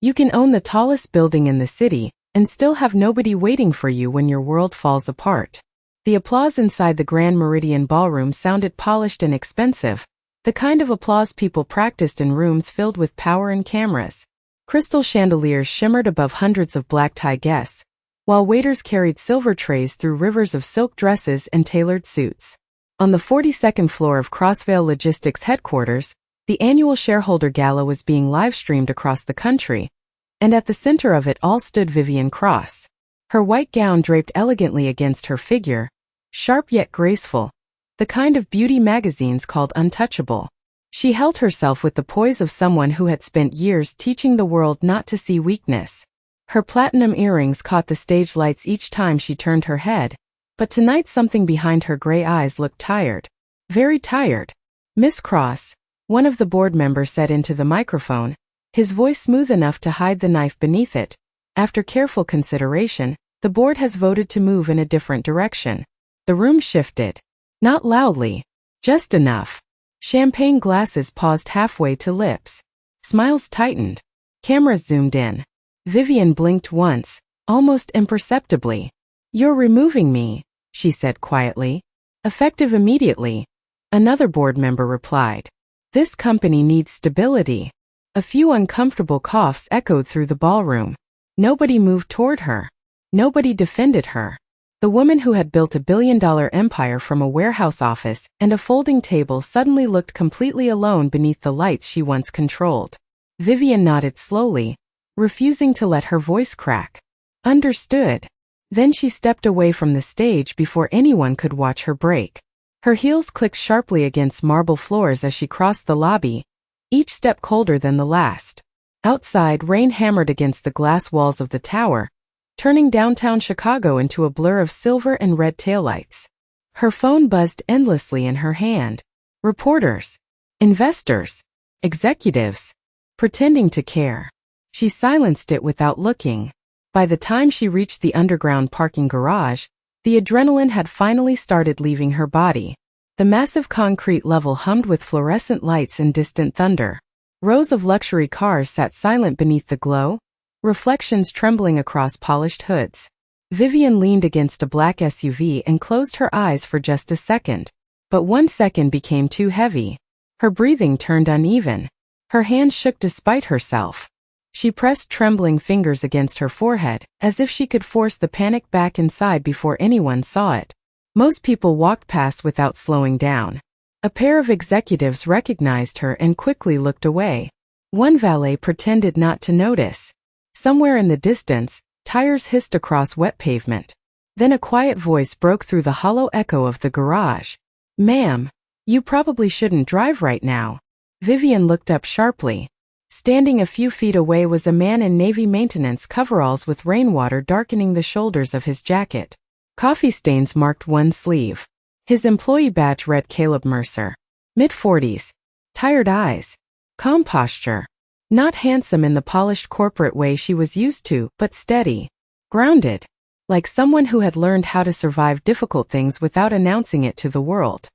You can own the tallest building in the city and still have nobody waiting for you when your world falls apart. The applause inside the Grand Meridian Ballroom sounded polished and expensive, the kind of applause people practiced in rooms filled with power and cameras. Crystal chandeliers shimmered above hundreds of black-tie guests, while waiters carried silver trays through rivers of silk dresses and tailored suits. On the 42nd floor of Crossvale Logistics headquarters, the annual shareholder gala was being live-streamed across the country, and at the center of it all stood Vivian Cross. Her white gown draped elegantly against her figure, sharp yet graceful, the kind of beauty magazines called untouchable. She held herself with the poise of someone who had spent years teaching the world not to see weakness. Her platinum earrings caught the stage lights each time she turned her head, but tonight something behind her gray eyes looked tired. Very tired. "Miss Cross," one of the board members said into the microphone, his voice smooth enough to hide the knife beneath it. "After careful consideration, the board has voted to move in a different direction." The room shifted. Not loudly, just enough. Champagne glasses paused halfway to lips. Smiles tightened. Cameras zoomed in. Vivian blinked once, almost imperceptibly. "You're removing me," she said quietly. "Effective immediately," another board member replied. "This company needs stability." A few uncomfortable coughs echoed through the ballroom. Nobody moved toward her. Nobody defended her. The woman who had built a billion-dollar empire from a warehouse office and a folding table suddenly looked completely alone beneath the lights she once controlled. Vivian nodded slowly, refusing to let her voice crack. "Understood." Then she stepped away from the stage before anyone could watch her break. Her heels clicked sharply against marble floors as she crossed the lobby, each step colder than the last. Outside, rain hammered against the glass walls of the tower, turning downtown Chicago into a blur of silver and red taillights. Her phone buzzed endlessly in her hand. Reporters, investors, executives, pretending to care. She silenced it without looking. By the time she reached the underground parking garage, the adrenaline had finally started leaving her body. The massive concrete level hummed with fluorescent lights and distant thunder. Rows of luxury cars sat silent beneath the glow, reflections trembling across polished hoods. Vivian leaned against a black SUV and closed her eyes for just a second. But 1 second became too heavy. Her breathing turned uneven. Her hands shook despite herself. She pressed trembling fingers against her forehead, as if she could force the panic back inside before anyone saw it. Most people walked past without slowing down. A pair of executives recognized her and quickly looked away. One valet pretended not to notice. Somewhere in the distance, tires hissed across wet pavement. Then a quiet voice broke through the hollow echo of the garage. "Ma'am, you probably shouldn't drive right now." Vivian looked up sharply. Standing a few feet away was a man in navy maintenance coveralls with rainwater darkening the shoulders of his jacket. Coffee stains marked one sleeve. His employee badge read Caleb Mercer. Mid-40s. Tired eyes. Calm posture. Not handsome in the polished corporate way she was used to, but steady. Grounded. Like someone who had learned how to survive difficult things without announcing it to the world.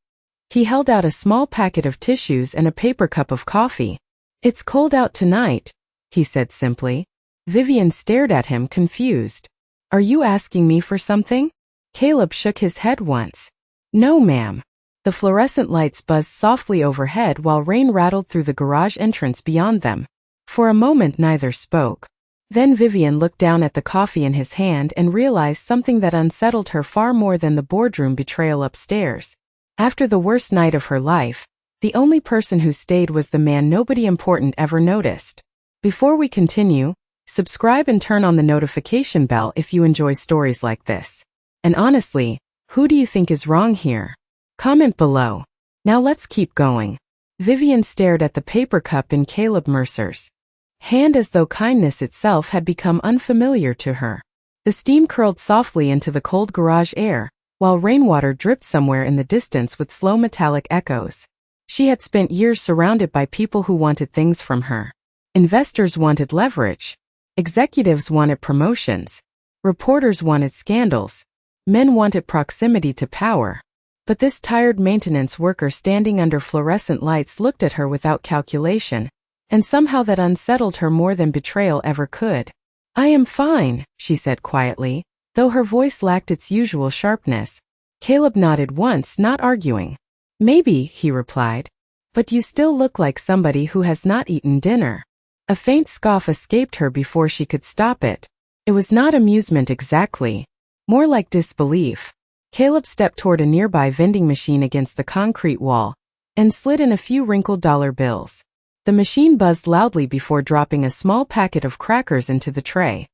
He held out a small packet of tissues and a paper cup of coffee. "It's cold out tonight," he said simply. Vivian stared at him, confused. "Are you asking me for something?" Caleb shook his head once. "No, ma'am." The fluorescent lights buzzed softly overhead while rain rattled through the garage entrance beyond them. For a moment neither spoke. Then Vivian looked down at the coffee in his hand and realized something that unsettled her far more than the boardroom betrayal upstairs. After the worst night of her life, the only person who stayed was the man nobody important ever noticed. Before we continue, subscribe and turn on the notification bell if you enjoy stories like this. And honestly, who do you think is wrong here? Comment below. Now let's keep going. Vivian stared at the paper cup in Caleb Mercer's hand as though kindness itself had become unfamiliar to her. The steam curled softly into the cold garage air, while rainwater dripped somewhere in the distance with slow metallic echoes. She had spent years surrounded by people who wanted things from her. Investors wanted leverage. Executives wanted promotions. Reporters wanted scandals. Men wanted proximity to power. But this tired maintenance worker standing under fluorescent lights looked at her without calculation, and somehow that unsettled her more than betrayal ever could. "I am fine," she said quietly, though her voice lacked its usual sharpness. Caleb nodded once, not arguing. "Maybe," he replied. "But you still look like somebody who has not eaten dinner." A faint scoff escaped her before she could stop it. It was not amusement exactly, more like disbelief. Caleb stepped toward a nearby vending machine against the concrete wall and slid in a few wrinkled dollar bills. The machine buzzed loudly before dropping a small packet of crackers into the tray.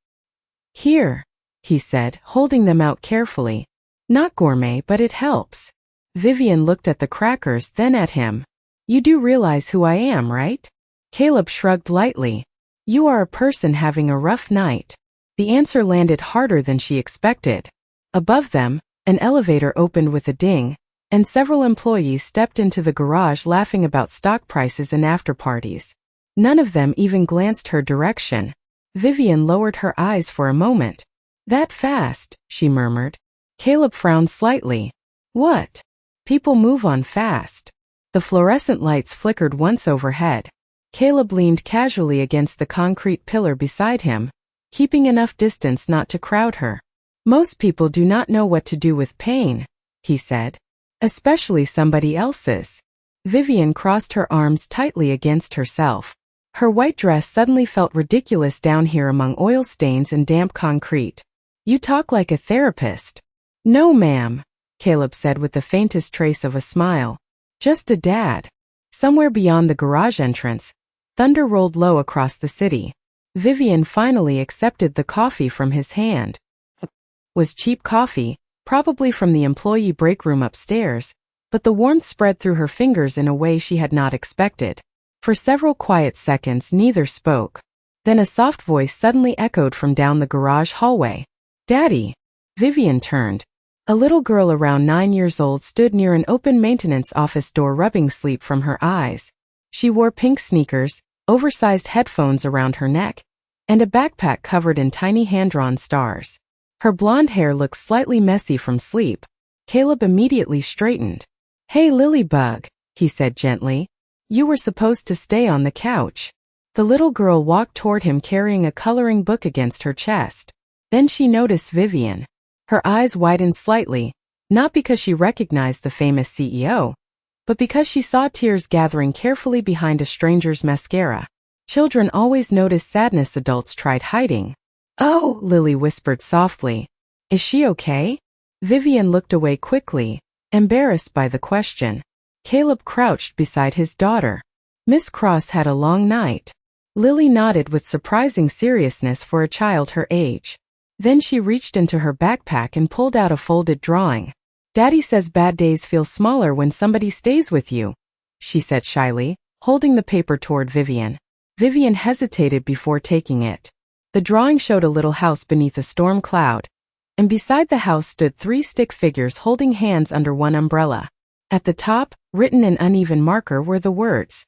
"Here," he said, holding them out carefully. "Not gourmet, but it helps." Vivian looked at the crackers, then at him. "You do realize who I am, right?" Caleb shrugged lightly. "You are a person having a rough night." The answer landed harder than she expected. Above them, an elevator opened with a ding, and several employees stepped into the garage laughing about stock prices and after-parties. None of them even glanced her direction. Vivian lowered her eyes for a moment. "That fast," she murmured. Caleb frowned slightly. "What?" "People move on fast." The fluorescent lights flickered once overhead. Caleb leaned casually against the concrete pillar beside him, keeping enough distance not to crowd her. "Most people do not know what to do with pain," he said. "Especially somebody else's." Vivian crossed her arms tightly against herself. Her white dress suddenly felt ridiculous down here among oil stains and damp concrete. "You talk like a therapist." "No, ma'am," Caleb said with the faintest trace of a smile. "Just a dad." Somewhere beyond the garage entrance, thunder rolled low across the city. Vivian finally accepted the coffee from his hand. It was cheap coffee, probably from the employee break room upstairs, but the warmth spread through her fingers in a way she had not expected. For several quiet seconds neither spoke. Then a soft voice suddenly echoed from down the garage hallway. "Daddy!" Vivian turned. A little girl around 9 years old stood near an open maintenance office door rubbing sleep from her eyes. She wore pink sneakers, oversized headphones around her neck, and a backpack covered in tiny hand-drawn stars. Her blonde hair looked slightly messy from sleep. Caleb immediately straightened. "Hey, Lilybug," he said gently. "You were supposed to stay on the couch." The little girl walked toward him carrying a coloring book against her chest. Then she noticed Vivian. Her eyes widened slightly, not because she recognized the famous CEO, but because she saw tears gathering carefully behind a stranger's mascara. Children always notice sadness adults tried hiding. "Oh," Lily whispered softly. "Is she okay?" Vivian looked away quickly, embarrassed by the question. Caleb crouched beside his daughter. "Miss Cross had a long night." Lily nodded with surprising seriousness for a child her age. Then she reached into her backpack and pulled out a folded drawing. "Daddy says bad days feel smaller when somebody stays with you," she said shyly, holding the paper toward Vivian. Vivian hesitated before taking it. The drawing showed a little house beneath a storm cloud, and beside the house stood 3 stick figures holding hands under one umbrella. At the top, written in uneven marker, were the words,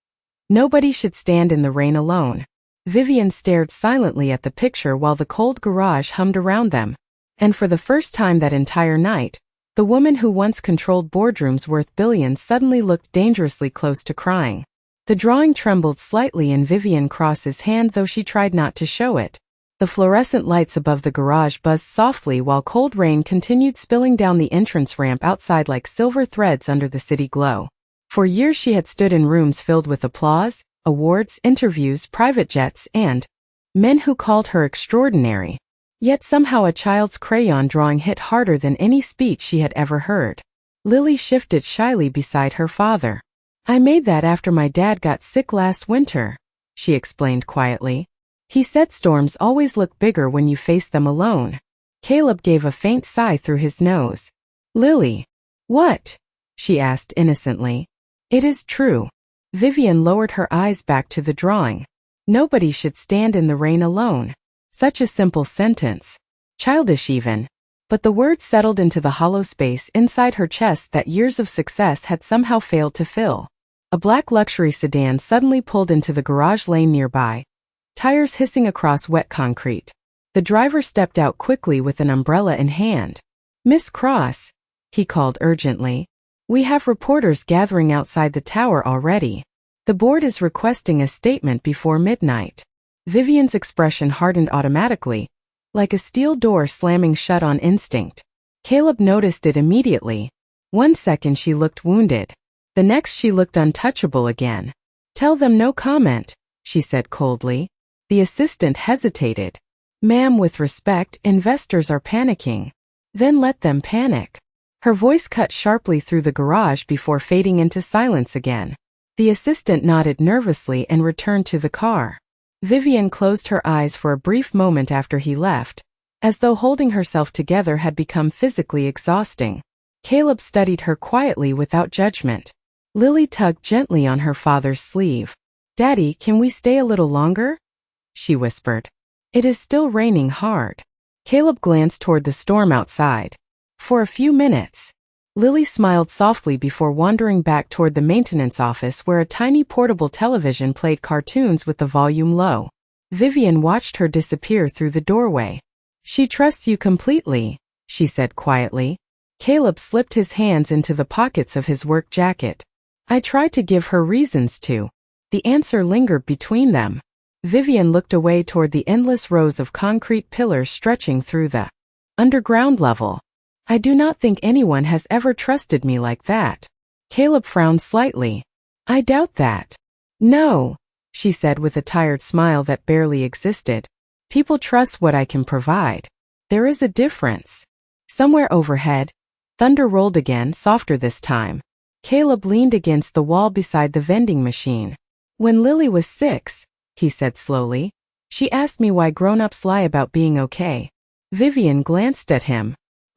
"Nobody should stand in the rain alone." Vivian stared silently at the picture while the cold garage hummed around them, and for the first time that entire night, the woman who once controlled boardrooms worth billions suddenly looked dangerously close to crying. The drawing trembled slightly in Vivian Cross's hand, though she tried not to show it. The fluorescent lights above the garage buzzed softly while cold rain continued spilling down the entrance ramp outside like silver threads under the city glow. For years she had stood in rooms filled with applause, awards, interviews, private jets, and men who called her extraordinary. Yet somehow a child's crayon drawing hit harder than any speech she had ever heard. Lily shifted shyly beside her father. "I made that after my dad got sick last winter," she explained quietly. "He said storms always look bigger when you face them alone." Caleb gave a faint sigh through his nose. "Lily." "What?" she asked innocently. "It is true." Vivian lowered her eyes back to the drawing. Nobody should stand in the rain alone. Such a simple sentence. Childish even. But the words settled into the hollow space inside her chest that years of success had somehow failed to fill. A black luxury sedan suddenly pulled into the garage lane nearby, tires hissing across wet concrete. The driver stepped out quickly with an umbrella in hand. "Miss Cross," he called urgently. "We have reporters gathering outside the tower already." The board is requesting a statement before midnight. Vivian's expression hardened automatically, like a steel door slamming shut on instinct. Caleb noticed it immediately. 1 second she looked wounded. The next she looked untouchable again. "Tell them no comment," she said coldly. The assistant hesitated. "Ma'am, with respect, investors are panicking." "Then let them panic." Her voice cut sharply through the garage before fading into silence again. The assistant nodded nervously and returned to the car. Vivian closed her eyes for a brief moment after he left, as though holding herself together had become physically exhausting. Caleb studied her quietly without judgment. Lily tugged gently on her father's sleeve. "Daddy, can we stay a little longer?" she whispered. "It is still raining hard." Caleb glanced toward the storm outside. "For a few minutes." Lily smiled softly before wandering back toward the maintenance office where a tiny portable television played cartoons with the volume low. Vivian watched her disappear through the doorway. "She trusts you completely," she said quietly. Caleb slipped his hands into the pockets of his work jacket. "I tried to give her reasons to." The answer lingered between them. Vivian looked away toward the endless rows of concrete pillars stretching through the underground level. "I do not think anyone has ever trusted me like that." Caleb frowned slightly. "I doubt that." "No," she said with a tired smile that barely existed. "People trust what I can provide. There is a difference." Somewhere overhead, thunder rolled again, softer this time. Caleb leaned against the wall beside the vending machine. "When Lily was 6, he said slowly, she asked me why grown-ups lie about being okay." Vivian glanced at him.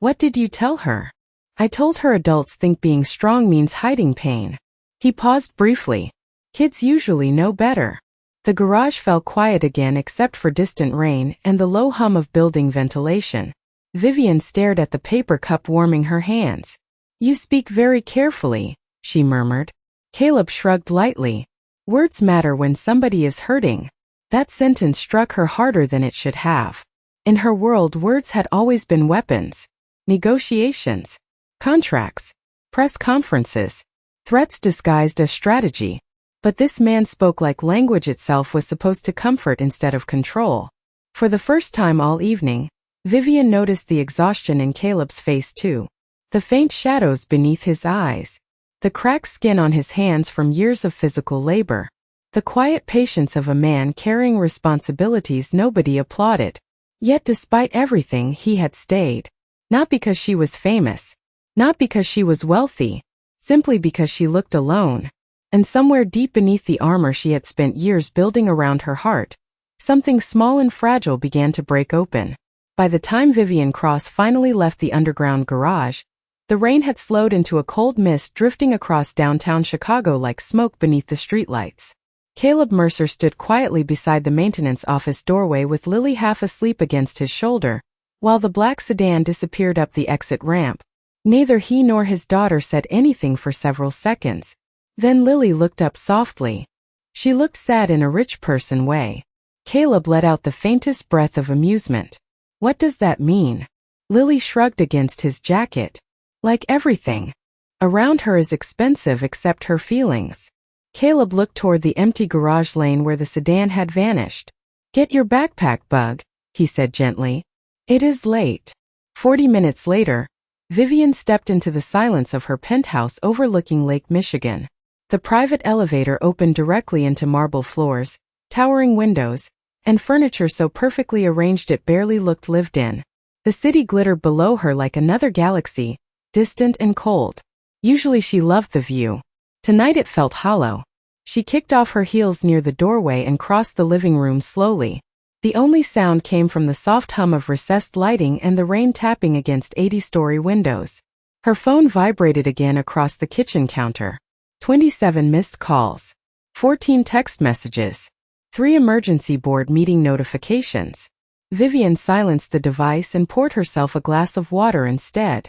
"What did you tell her?" "I told her adults think being strong means hiding pain." He paused briefly. "Kids usually know better." The garage fell quiet again except for distant rain and the low hum of building ventilation. Vivian stared at the paper cup warming her hands. "You speak very carefully," she murmured. Caleb shrugged lightly. "Words matter when somebody is hurting." That sentence struck her harder than it should have. In her world, words had always been weapons. Negotiations, contracts, press conferences, threats disguised as strategy. But this man spoke like language itself was supposed to comfort instead of control. For the first time all evening, Vivian noticed the exhaustion in Caleb's face too. The faint shadows beneath his eyes. The cracked skin on his hands from years of physical labor. The quiet patience of a man carrying responsibilities nobody applauded. Yet despite everything, he had stayed. Not because she was famous. Not because she was wealthy. Simply because she looked alone. And somewhere deep beneath the armor she had spent years building around her heart, something small and fragile began to break open. By the time Vivian Cross finally left the underground garage, the rain had slowed into a cold mist drifting across downtown Chicago like smoke beneath the streetlights. Caleb Mercer stood quietly beside the maintenance office doorway with Lily half asleep against his shoulder, while the black sedan disappeared up the exit ramp. Neither he nor his daughter said anything for several seconds. Then Lily looked up softly. She looked sad in a rich person way. Caleb let out the faintest breath of amusement. "What does that mean?" Lily shrugged against his jacket. "Like everything around her is expensive except her feelings." Caleb looked toward the empty garage lane where the sedan had vanished. "Get your backpack, Bug," he said gently. "It is late." 40 minutes later, Vivian stepped into the silence of her penthouse overlooking Lake Michigan. The private elevator opened directly into marble floors, towering windows, and furniture so perfectly arranged it barely looked lived in. The city glittered below her like another galaxy, distant and cold. Usually she loved the view. Tonight it felt hollow. She kicked off her heels near the doorway and crossed the living room slowly. The only sound came from the soft hum of recessed lighting and the rain tapping against 80-story windows. Her phone vibrated again across the kitchen counter. 27 missed calls. 14 text messages. 3 emergency board meeting notifications. Vivian silenced the device and poured herself a glass of water instead.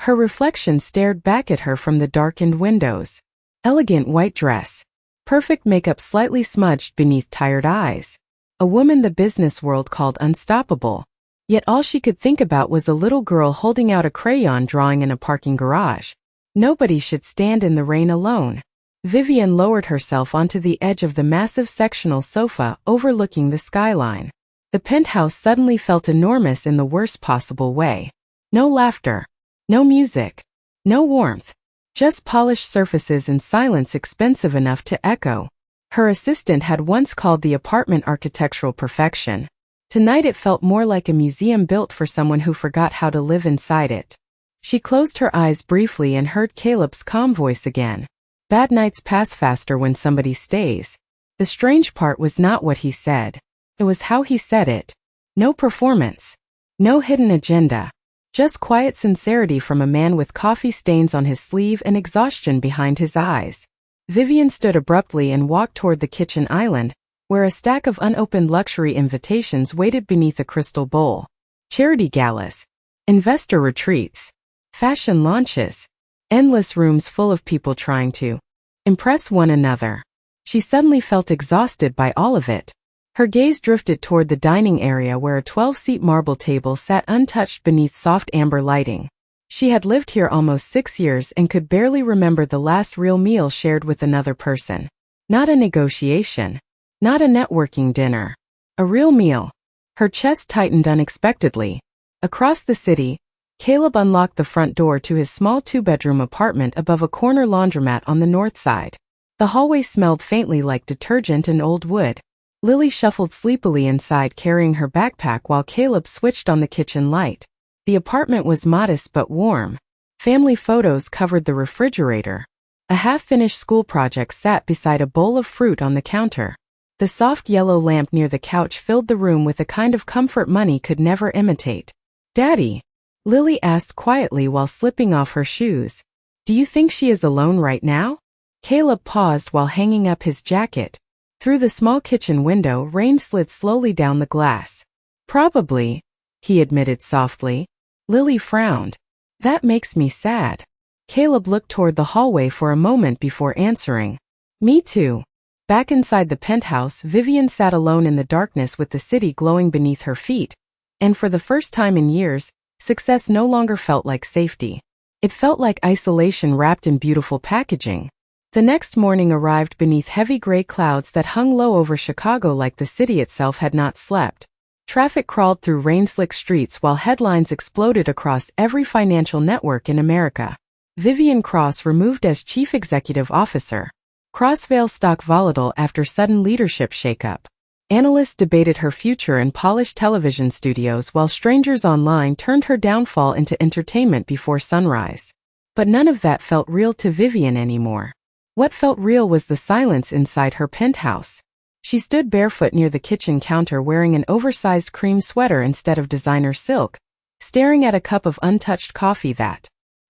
Her reflection stared back at her from the darkened windows. Elegant white dress. Perfect makeup slightly smudged beneath tired eyes. A woman the business world called unstoppable. Yet all she could think about was a little girl holding out a crayon drawing in a parking garage. Nobody should stand in the rain alone. Vivian lowered herself onto the edge of the massive sectional sofa overlooking the skyline. The penthouse suddenly felt enormous in the worst possible way. No laughter. No music. No warmth. Just polished surfaces and silence expensive enough to echo. Her assistant had once called the apartment architectural perfection. Tonight it felt more like a museum built for someone who forgot how to live inside it. She closed her eyes briefly and heard Caleb's calm voice again. Bad nights pass faster when somebody stays. The strange part was not what he said. It was how he said it. No performance. No hidden agenda. Just quiet sincerity from a man with coffee stains on his sleeve and exhaustion behind his eyes. Vivian stood abruptly and walked toward the kitchen island, where a stack of unopened luxury invitations waited beneath a crystal bowl. Charity galas. Investor retreats. Fashion launches. Endless rooms full of people trying to impress one another. She suddenly felt exhausted by all of it. Her gaze drifted toward the dining area where a 12-seat marble table sat untouched beneath soft amber lighting. She had lived here almost 6 years and could barely remember the last real meal shared with another person. Not a negotiation. Not a networking dinner. A real meal. Her chest tightened unexpectedly. Across the city, Caleb unlocked the front door to his small 2-bedroom apartment above a corner laundromat on the north side. The hallway smelled faintly like detergent and old wood. Lily shuffled sleepily inside carrying her backpack while Caleb switched on the kitchen light. The apartment was modest but warm. Family photos covered the refrigerator. A half-finished school project sat beside a bowl of fruit on the counter. The soft yellow lamp near the couch filled the room with a kind of comfort money could never imitate. "Daddy?" Lily asked quietly while slipping off her shoes. "Do you think she is alone right now?" Caleb paused while hanging up his jacket. Through the small kitchen window, rain slid slowly down the glass. "Probably," he admitted softly. Lily frowned. "That makes me sad." Caleb looked toward the hallway for a moment before answering. "Me too." Back inside the penthouse, Vivian sat alone in the darkness with the city glowing beneath her feet. And for the first time in years, success no longer felt like safety. It felt like isolation wrapped in beautiful packaging. The next morning arrived beneath heavy gray clouds that hung low over Chicago like the city itself had not slept. Traffic crawled through rain-slick streets while headlines exploded across every financial network in America. Vivian Cross removed as chief executive officer. Crossvale stock volatile after sudden leadership shakeup. Analysts debated her future in polished television studios while strangers online turned her downfall into entertainment before sunrise. But none of that felt real to Vivian anymore. What felt real was the silence inside her penthouse. She stood barefoot near the kitchen counter wearing an oversized cream sweater instead of designer silk, staring at a cup of untouched coffee that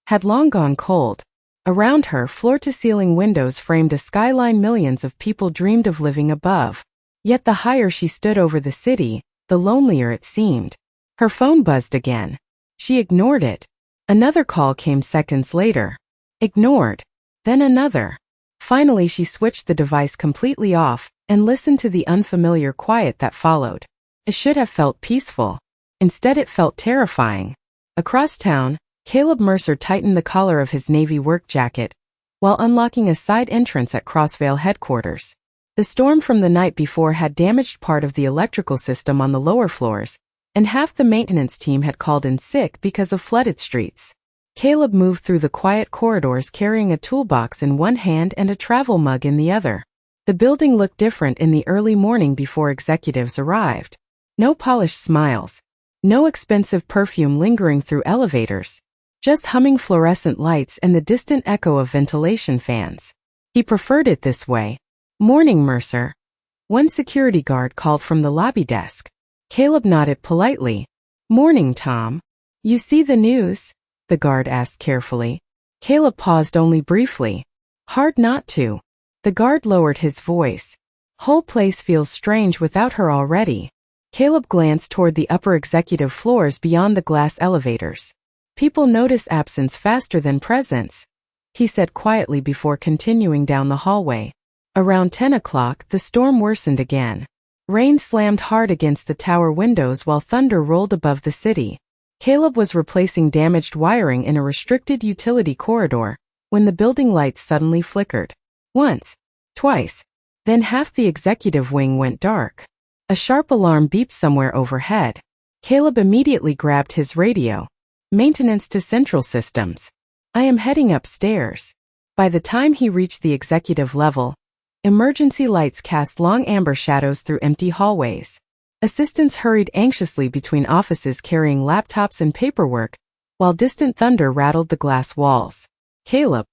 had long gone cold. Around her, floor-to-ceiling windows framed a skyline millions of people dreamed of living above. Yet the higher she stood over the city, the lonelier it seemed. Her phone buzzed again. She ignored it. Another call came seconds later. Ignored. Then another. Finally she switched the device completely off and listened to the unfamiliar quiet that followed. It should have felt peaceful. Instead it felt terrifying. Across town, Caleb Mercer tightened the collar of his navy work jacket while unlocking a side entrance at Crossvale headquarters. The storm from the night before had damaged part of the electrical system on the lower floors, and half the maintenance team had called in sick because of flooded streets. Caleb moved through the quiet corridors carrying a toolbox in one hand and a travel mug in the other. The building looked different in the early morning before executives arrived. No polished smiles. No expensive perfume lingering through elevators. Just humming fluorescent lights and the distant echo of ventilation fans. He preferred it this way. "Morning, Mercer." One security guard called from the lobby desk. Caleb nodded politely. "Morning, Tom. You see the news?" the guard asked carefully. Caleb paused only briefly. "Hard not to." The guard lowered his voice. "Whole place feels strange without her already." Caleb glanced toward the upper executive floors beyond the glass elevators. "People notice absence faster than presence," he said quietly before continuing down the hallway. Around 10 o'clock, the storm worsened again. Rain slammed hard against the tower windows while thunder rolled above the city. Caleb was replacing damaged wiring in a restricted utility corridor when the building lights suddenly flickered. Once. Twice. Then half the executive wing went dark. A sharp alarm beeped somewhere overhead. Caleb immediately grabbed his radio. Maintenance to central systems. I am heading upstairs. By the time he reached the executive level, emergency lights cast long amber shadows through empty hallways. Assistants hurried anxiously between offices carrying laptops and paperwork, while distant thunder rattled the glass walls. Caleb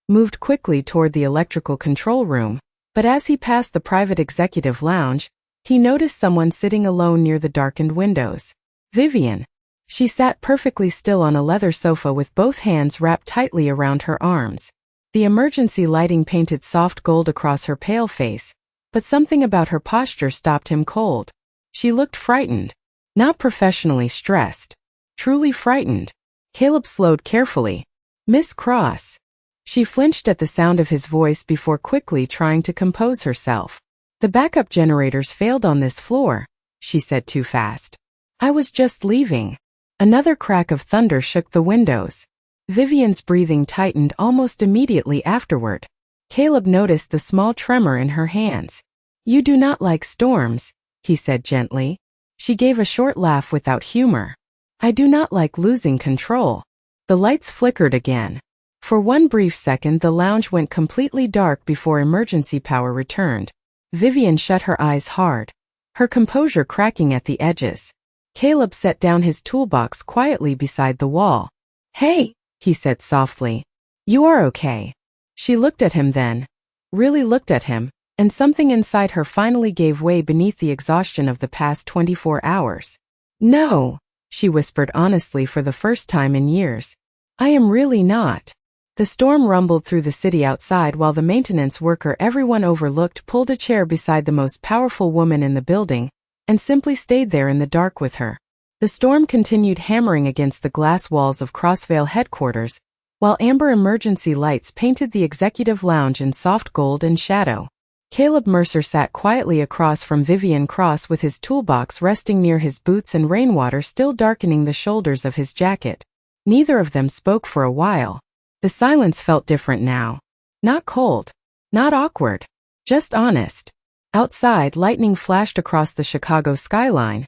moved quickly toward the electrical control room, but as he passed the private executive lounge, he noticed someone sitting alone near the darkened windows. Vivian. She sat perfectly still on a leather sofa with both hands wrapped tightly around her arms. The emergency lighting painted soft gold across her pale face, but something about her posture stopped him cold. She looked frightened. Not professionally stressed. Truly frightened. Caleb slowed carefully. Miss Cross. She flinched at the sound of his voice before quickly trying to compose herself. The backup generators failed on this floor, she said too fast. I was just leaving. Another crack of thunder shook the windows. Vivian's breathing tightened almost immediately afterward. Caleb noticed the small tremor in her hands. You do not like storms, he said gently. She gave a short laugh without humor. I do not like losing control. The lights flickered again. For one brief second the lounge went completely dark before emergency power returned. Vivian shut her eyes hard, her composure cracking at the edges. Caleb set down his toolbox quietly beside the wall. Hey, he said softly. You are okay. She looked at him then, really looked at him, and something inside her finally gave way beneath the exhaustion of the past 24 hours. No, she whispered honestly for the first time in years. I am really not. The storm rumbled through the city outside while the maintenance worker everyone overlooked pulled a chair beside the most powerful woman in the building and simply stayed there in the dark with her. The storm continued hammering against the glass walls of Crossvale headquarters, while amber emergency lights painted the executive lounge in soft gold and shadow. Caleb Mercer sat quietly across from Vivian Cross with his toolbox resting near his boots and rainwater still darkening the shoulders of his jacket. Neither of them spoke for a while. The silence felt different now. Not cold. Not awkward. Just honest. Outside, lightning flashed across the Chicago skyline,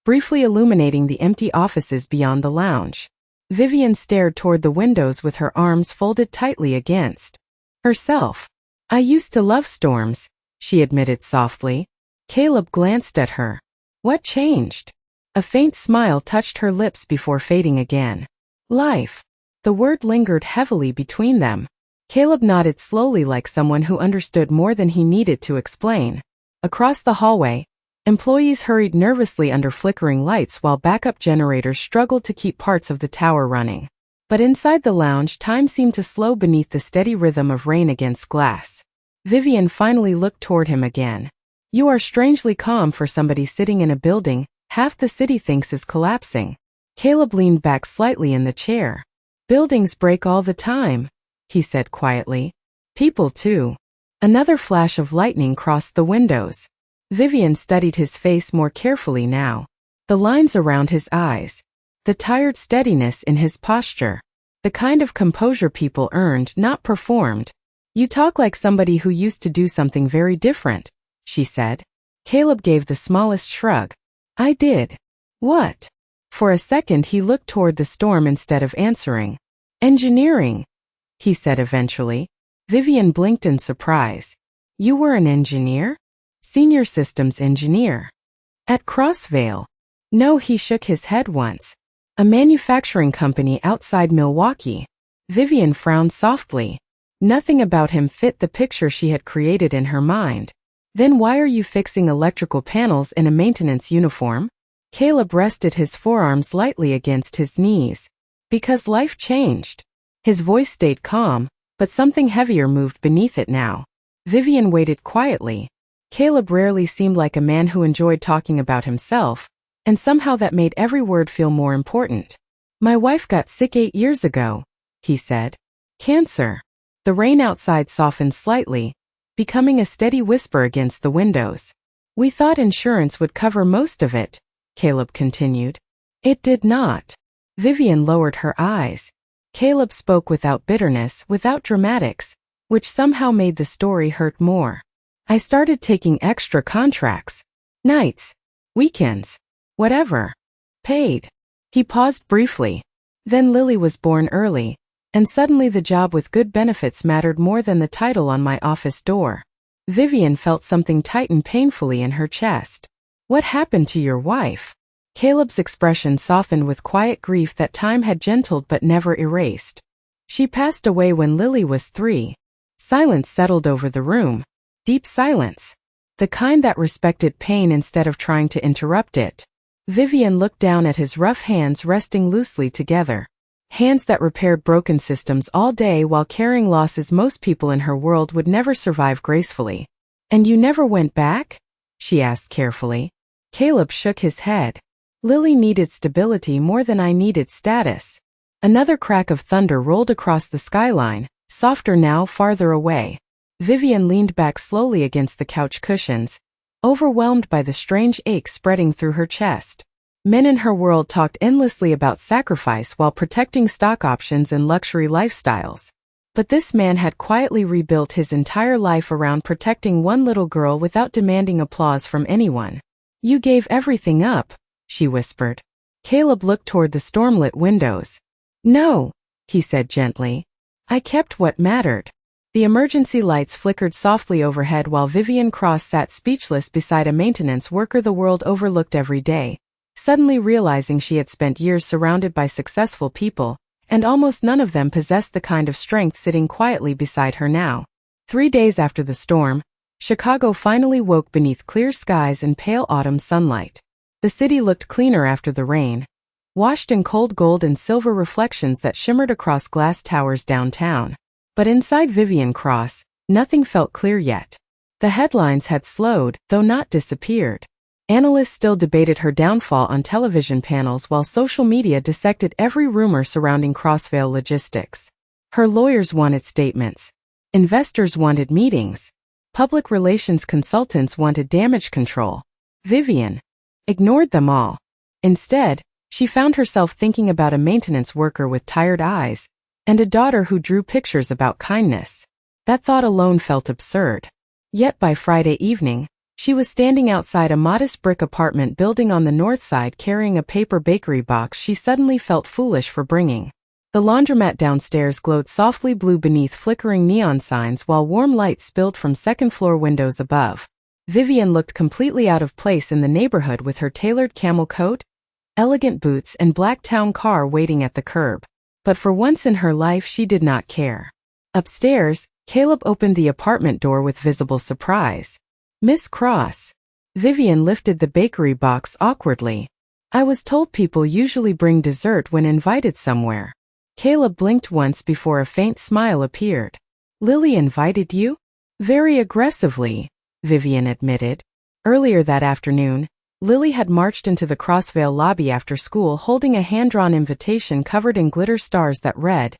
briefly illuminating the empty offices beyond the lounge. Vivian stared toward the windows with her arms folded tightly against herself. I used to love storms, she admitted softly. Caleb glanced at her. What changed? A faint smile touched her lips before fading again. Life. The word lingered heavily between them. Caleb nodded slowly like someone who understood more than he needed to explain. Across the hallway, employees hurried nervously under flickering lights while backup generators struggled to keep parts of the tower running. But inside the lounge, time seemed to slow beneath the steady rhythm of rain against glass. Vivian finally looked toward him again. You are strangely calm for somebody sitting in a building half the city thinks is collapsing. Caleb leaned back slightly in the chair. Buildings break all the time, he said quietly. People too. Another flash of lightning crossed the windows. Vivian studied his face more carefully now. The lines around his eyes. The tired steadiness in his posture. The kind of composure people earned, not performed. You talk like somebody who used to do something very different, she said. Caleb gave the smallest shrug. I did. What? For a second he looked toward the storm instead of answering. Engineering, he said eventually. Vivian blinked in surprise. You were an engineer? Senior systems engineer. At Crossvale? No, he shook his head once. A manufacturing company outside Milwaukee. Vivian frowned softly. Nothing about him fit the picture she had created in her mind. Then why are you fixing electrical panels in a maintenance uniform? Caleb rested his forearms lightly against his knees. Because life changed. His voice stayed calm, but something heavier moved beneath it now. Vivian waited quietly. Caleb rarely seemed like a man who enjoyed talking about himself, and somehow that made every word feel more important. My wife got sick 8 years ago, he said. Cancer. The rain outside softened slightly, becoming a steady whisper against the windows. We thought insurance would cover most of it, Caleb continued. It did not. Vivian lowered her eyes. Caleb spoke without bitterness, without dramatics, which somehow made the story hurt more. I started taking extra contracts. Nights. Weekends. Whatever. Paid. He paused briefly. Then Lily was born early, and suddenly the job with good benefits mattered more than the title on my office door. Vivian felt something tighten painfully in her chest. What happened to your wife? Caleb's expression softened with quiet grief that time had gentled but never erased. She passed away when Lily was 3. Silence settled over the room. Deep silence. The kind that respected pain instead of trying to interrupt it. Vivian looked down at his rough hands resting loosely together. Hands that repaired broken systems all day while carrying losses most people in her world would never survive gracefully. And you never went back? She asked carefully. Caleb shook his head. Lily needed stability more than I needed status. Another crack of thunder rolled across the skyline, softer now, farther away. Vivian leaned back slowly against the couch cushions, overwhelmed by the strange ache spreading through her chest. Men in her world talked endlessly about sacrifice while protecting stock options and luxury lifestyles. But this man had quietly rebuilt his entire life around protecting one little girl without demanding applause from anyone. You gave everything up, she whispered. Caleb looked toward the stormlit windows. No, he said gently. I kept what mattered. The emergency lights flickered softly overhead while Vivian Cross sat speechless beside a maintenance worker the world overlooked every day, suddenly realizing she had spent years surrounded by successful people, and almost none of them possessed the kind of strength sitting quietly beside her now. 3 days after the storm, Chicago finally woke beneath clear skies and pale autumn sunlight. The city looked cleaner after the rain, washed in cold gold and silver reflections that shimmered across glass towers downtown. But inside Vivian Cross, nothing felt clear yet. The headlines had slowed, though not disappeared. Analysts still debated her downfall on television panels while social media dissected every rumor surrounding Crossvale logistics. Her lawyers wanted statements. Investors wanted meetings. Public relations consultants wanted damage control. Vivian ignored them all. Instead, she found herself thinking about a maintenance worker with tired eyes, and a daughter who drew pictures about kindness. That thought alone felt absurd. Yet by Friday evening, she was standing outside a modest brick apartment building on the north side carrying a paper bakery box she suddenly felt foolish for bringing. The laundromat downstairs glowed softly blue beneath flickering neon signs while warm light spilled from second-floor windows above. Vivian looked completely out of place in the neighborhood with her tailored camel coat, elegant boots and black town car waiting at the curb. But for once in her life she did not care. Upstairs, Caleb opened the apartment door with visible surprise. Miss Cross. Vivian lifted the bakery box awkwardly. I was told people usually bring dessert when invited somewhere. Caleb blinked once before a faint smile appeared. Lily invited you? Very aggressively, Vivian admitted. Earlier that afternoon, Lily had marched into the Crossvale lobby after school holding a hand-drawn invitation covered in glitter stars that read,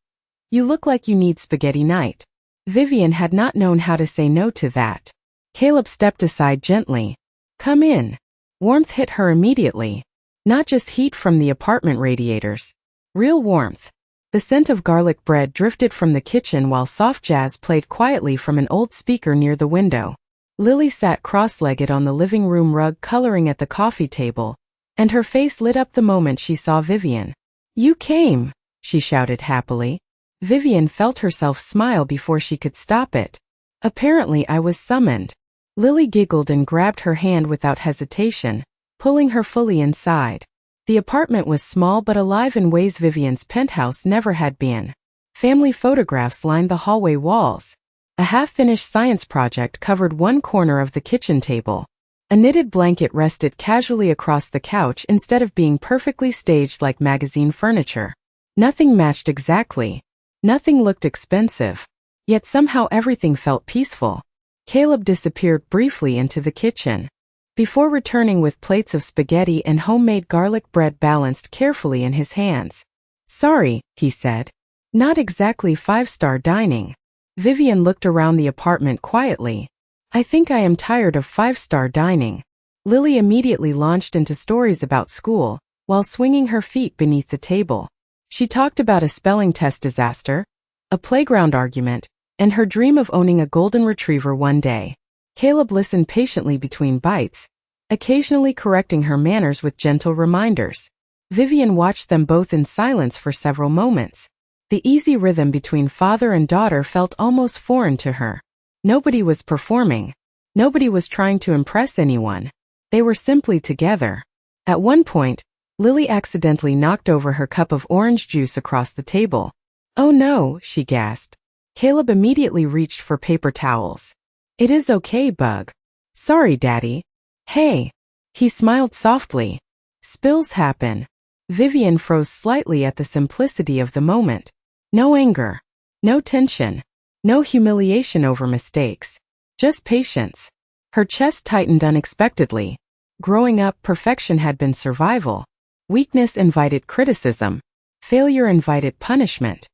"You look like you need spaghetti night." Vivian had not known how to say no to that. Caleb stepped aside gently. Come in. Warmth hit her immediately. Not just heat from the apartment radiators. Real warmth. The scent of garlic bread drifted from the kitchen while soft jazz played quietly from an old speaker near the window. Lily sat cross-legged on the living room rug coloring at the coffee table, and her face lit up the moment she saw Vivian. You came, she shouted happily. Vivian felt herself smile before she could stop it. Apparently I was summoned. Lily giggled and grabbed her hand without hesitation, pulling her fully inside. The apartment was small but alive in ways Vivian's penthouse never had been. Family photographs lined the hallway walls. A half-finished science project covered one corner of the kitchen table. A knitted blanket rested casually across the couch instead of being perfectly staged like magazine furniture. Nothing matched exactly. Nothing looked expensive. Yet somehow everything felt peaceful. Caleb disappeared briefly into the kitchen, before returning with plates of spaghetti and homemade garlic bread balanced carefully in his hands. Sorry, he said. Not exactly five-star dining. Vivian looked around the apartment quietly. I think I am tired of five-star dining. Lily immediately launched into stories about school, while swinging her feet beneath the table. She talked about a spelling test disaster, a playground argument, and her dream of owning a golden retriever one day. Caleb listened patiently between bites, occasionally correcting her manners with gentle reminders. Vivian watched them both in silence for several moments. The easy rhythm between father and daughter felt almost foreign to her. Nobody was performing. Nobody was trying to impress anyone. They were simply together. At one point, Lily accidentally knocked over her cup of orange juice across the table. "Oh no," she gasped. Caleb immediately reached for paper towels. "It is okay, Bug." "Sorry, Daddy." "Hey." He smiled softly. "Spills happen." Vivian froze slightly at the simplicity of the moment. No anger. No tension. No humiliation over mistakes. Just patience. Her chest tightened unexpectedly. Growing up, perfection had been survival. Weakness invited criticism. Failure invited punishment.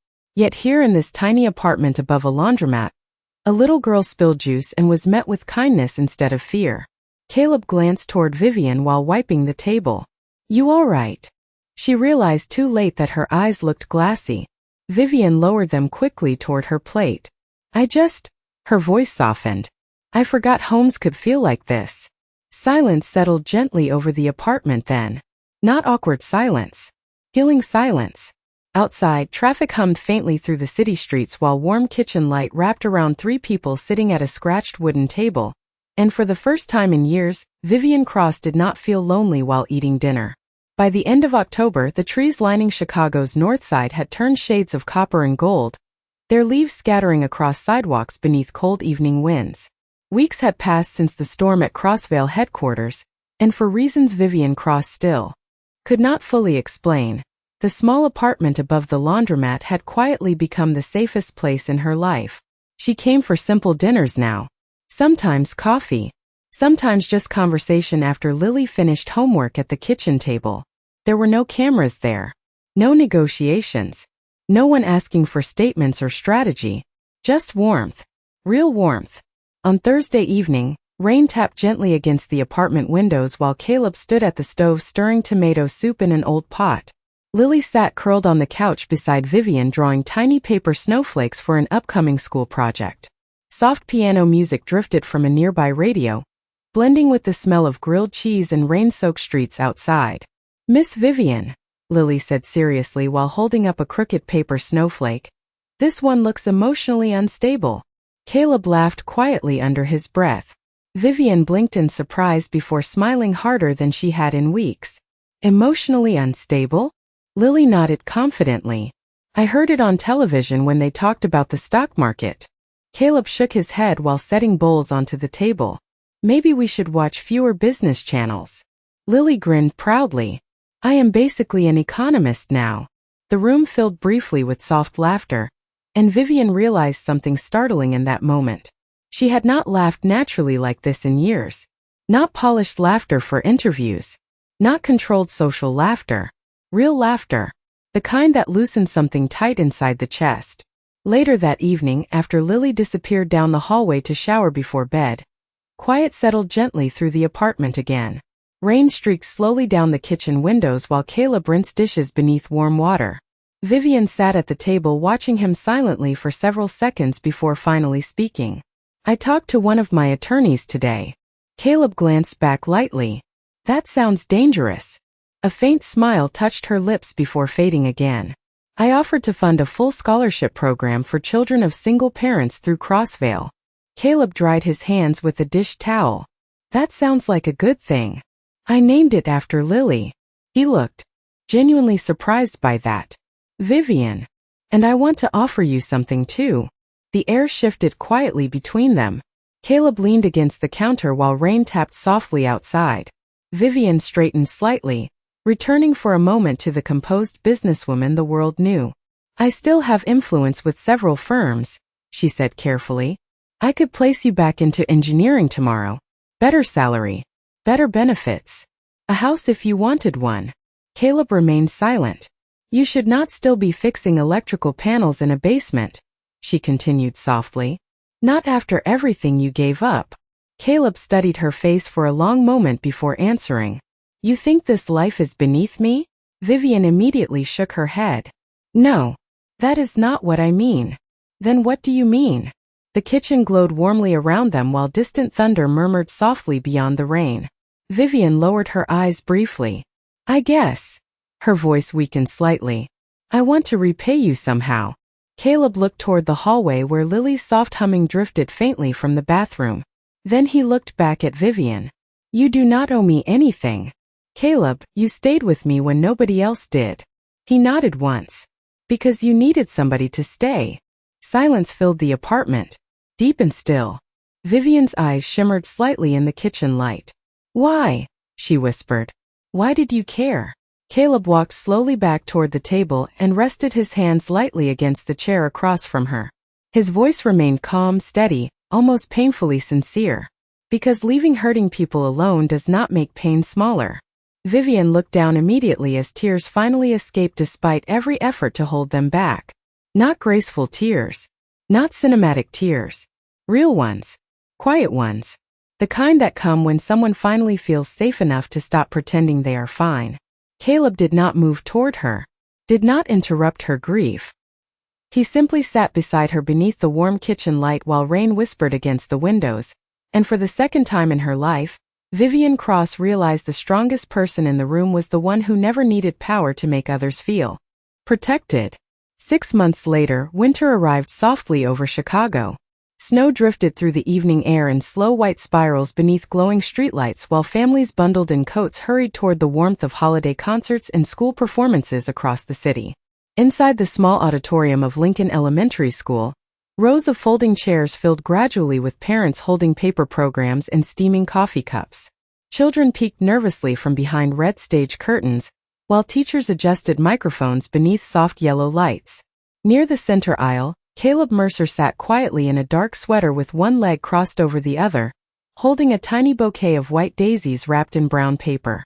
Yet here in this tiny apartment above a laundromat, a little girl spilled juice and was met with kindness instead of fear. Caleb glanced toward Vivian while wiping the table. "You all right?" She realized too late that her eyes looked glassy. Vivian lowered them quickly toward her plate. Her voice softened. "I forgot homes could feel like this." Silence settled gently over the apartment then. Not awkward silence. Healing silence. Outside, traffic hummed faintly through the city streets while warm kitchen light wrapped around three people sitting at a scratched wooden table. And for the first time in years, Vivian Cross did not feel lonely while eating dinner. By the end of October, the trees lining Chicago's north side had turned shades of copper and gold, their leaves scattering across sidewalks beneath cold evening winds. Weeks had passed since the storm at Crossvale headquarters, and for reasons Vivian Cross still could not fully explain, the small apartment above the laundromat had quietly become the safest place in her life. She came for simple dinners now. Sometimes coffee. Sometimes just conversation after Lily finished homework at the kitchen table. There were no cameras there. No negotiations. No one asking for statements or strategy. Just warmth. Real warmth. On Thursday evening, rain tapped gently against the apartment windows while Caleb stood at the stove stirring tomato soup in an old pot. Lily sat curled on the couch beside Vivian drawing tiny paper snowflakes for an upcoming school project. Soft piano music drifted from a nearby radio, blending with the smell of grilled cheese and rain-soaked streets outside. "Miss Vivian," Lily said seriously while holding up a crooked paper snowflake, "this one looks emotionally unstable." Caleb laughed quietly under his breath. Vivian blinked in surprise before smiling harder than she had in weeks. "Emotionally unstable?" Lily nodded confidently. "I heard it on television when they talked about the stock market." Caleb shook his head while setting bowls onto the table. "Maybe we should watch fewer business channels." Lily grinned proudly. "I am basically an economist now." The room filled briefly with soft laughter, and Vivian realized something startling in that moment. She had not laughed naturally like this in years. Not polished laughter for interviews. Not controlled social laughter. Real laughter. The kind that loosened something tight inside the chest. Later that evening, after Lily disappeared down the hallway to shower before bed, quiet settled gently through the apartment again. Rain streaked slowly down the kitchen windows while Caleb rinsed dishes beneath warm water. Vivian sat at the table watching him silently for several seconds before finally speaking. "I talked to one of my attorneys today." Caleb glanced back lightly. "That sounds dangerous." A faint smile touched her lips before fading again. "I offered to fund a full scholarship program for children of single parents through Crossvale." Caleb dried his hands with a dish towel. "That sounds like a good thing. I named it after Lily." He looked genuinely surprised by that. "Vivian. And I want to offer you something too." The air shifted quietly between them. Caleb leaned against the counter while rain tapped softly outside. Vivian straightened slightly, returning for a moment to the composed businesswoman the world knew. "I still have influence with several firms," she said carefully. "I could place you back into engineering tomorrow. Better salary. Better benefits. A house if you wanted one." Caleb remained silent. "You should not still be fixing electrical panels in a basement," she continued softly. "Not after everything you gave up." Caleb studied her face for a long moment before answering. "You think this life is beneath me?" Vivian immediately shook her head. "No. That is not what I mean." "Then what do you mean?" The kitchen glowed warmly around them while distant thunder murmured softly beyond the rain. Vivian lowered her eyes briefly. I guess. Her voice weakened slightly. I want to repay you somehow. Caleb looked toward the hallway where Lily's soft humming drifted faintly from the bathroom. Then he looked back at Vivian. You do not owe me anything. Caleb, you stayed with me when nobody else did. He nodded once. Because you needed somebody to stay. Silence filled the apartment. Deep and still. Vivian's eyes shimmered slightly in the kitchen light. Why? She whispered. Why did you care? Caleb walked slowly back toward the table and rested his hands lightly against the chair across from her. His voice remained calm, steady, almost painfully sincere. Because leaving hurting people alone does not make pain smaller. Vivian looked down immediately as tears finally escaped despite every effort to hold them back. Not graceful tears. Not cinematic tears. Real ones. Quiet ones. The kind that come when someone finally feels safe enough to stop pretending they are fine. Caleb did not move toward her. Did not interrupt her grief. He simply sat beside her beneath the warm kitchen light while rain whispered against the windows. And for the second time in her life, Vivian Cross realized the strongest person in the room was the one who never needed power to make others feel protected. 6 months later, winter arrived softly over Chicago. Snow drifted through the evening air in slow white spirals beneath glowing streetlights while families bundled in coats hurried toward the warmth of holiday concerts and school performances across the city. Inside the small auditorium of Lincoln Elementary School, rows of folding chairs filled gradually with parents holding paper programs and steaming coffee cups. Children peeked nervously from behind red stage curtains, while teachers adjusted microphones beneath soft yellow lights. Near the center aisle, Caleb Mercer sat quietly in a dark sweater with one leg crossed over the other, holding a tiny bouquet of white daisies wrapped in brown paper.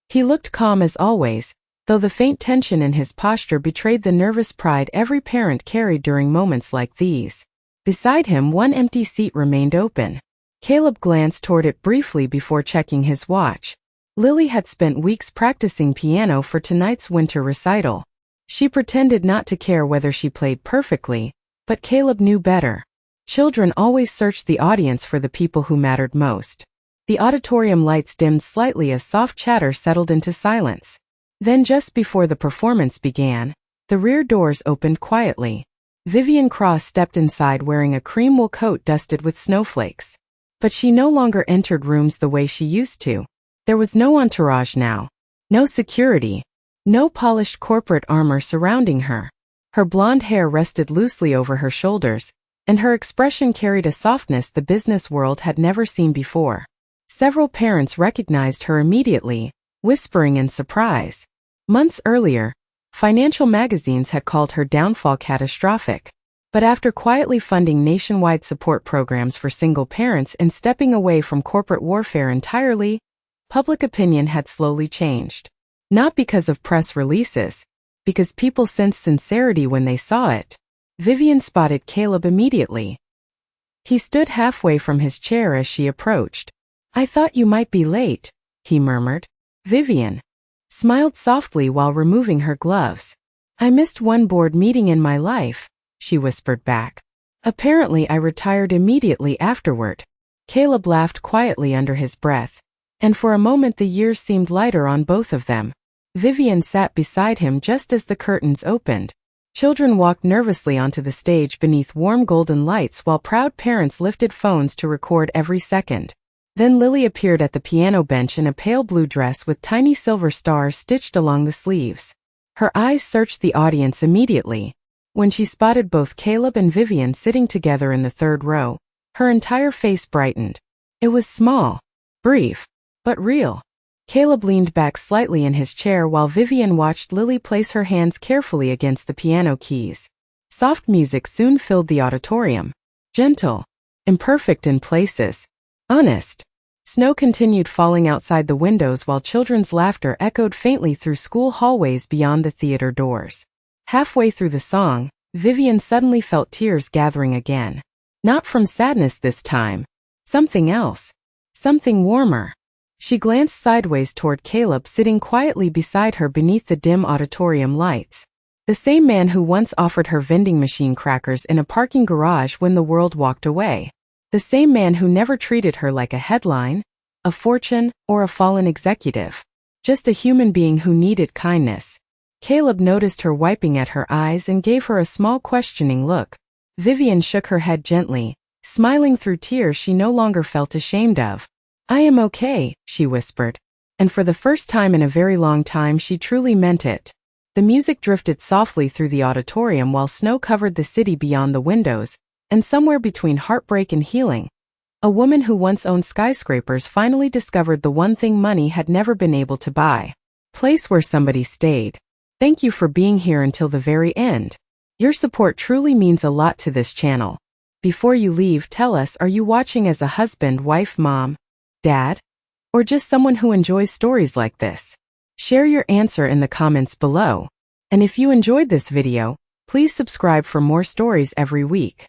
He looked calm as always, though the faint tension in his posture betrayed the nervous pride every parent carried during moments like these. Beside him, one empty seat remained open. Caleb glanced toward it briefly before checking his watch. Lily had spent weeks practicing piano for tonight's winter recital. She pretended not to care whether she played perfectly, but Caleb knew better. Children always searched the audience for the people who mattered most. The auditorium lights dimmed slightly as soft chatter settled into silence. Then just before the performance began, the rear doors opened quietly. Vivian Cross stepped inside wearing a cream wool coat dusted with snowflakes. But she no longer entered rooms the way she used to. There was no entourage now. No security. No polished corporate armor surrounding her. Her blonde hair rested loosely over her shoulders, and her expression carried a softness the business world had never seen before. Several parents recognized her immediately, whispering in surprise. Months earlier, financial magazines had called her downfall catastrophic. But after quietly funding nationwide support programs for single parents and stepping away from corporate warfare entirely, public opinion had slowly changed. Not because of press releases, because people sensed sincerity when they saw it. Vivian spotted Caleb immediately. He stood halfway from his chair as she approached. I thought you might be late, he murmured. Vivian smiled softly while removing her gloves. I missed one board meeting in my life, she whispered back. Apparently I retired immediately afterward. Caleb laughed quietly under his breath, and for a moment the years seemed lighter on both of them. Vivian sat beside him just as the curtains opened. Children walked nervously onto the stage beneath warm golden lights while proud parents lifted phones to record every second. Then Lily appeared at the piano bench in a pale blue dress with tiny silver stars stitched along the sleeves. Her eyes searched the audience immediately. When she spotted both Caleb and Vivian sitting together in the third row, her entire face brightened. It was small, brief, but real. Caleb leaned back slightly in his chair while Vivian watched Lily place her hands carefully against the piano keys. Soft music soon filled the auditorium. Gentle, imperfect in places, honest. Snow continued falling outside the windows while children's laughter echoed faintly through school hallways beyond the theater doors. Halfway through the song, Vivian suddenly felt tears gathering again. Not from sadness this time. Something else. Something warmer. She glanced sideways toward Caleb sitting quietly beside her beneath the dim auditorium lights. The same man who once offered her vending machine crackers in a parking garage when the world walked away. The same man who never treated her like a headline, a fortune, or a fallen executive. Just a human being who needed kindness. Caleb noticed her wiping at her eyes and gave her a small questioning look. Vivian shook her head gently, smiling through tears she no longer felt ashamed of. "I am okay," she whispered. And for the first time in a very long time she truly meant it. The music drifted softly through the auditorium while snow covered the city beyond the windows, and somewhere between heartbreak and healing, a woman who once owned skyscrapers finally discovered the one thing money had never been able to buy. Place where somebody stayed. Thank you for being here until the very end. Your support truly means a lot to this channel. Before you leave, tell us, are you watching as a husband, wife, mom, dad, or just someone who enjoys stories like this? Share your answer in the comments below. And if you enjoyed this video, please subscribe for more stories every week.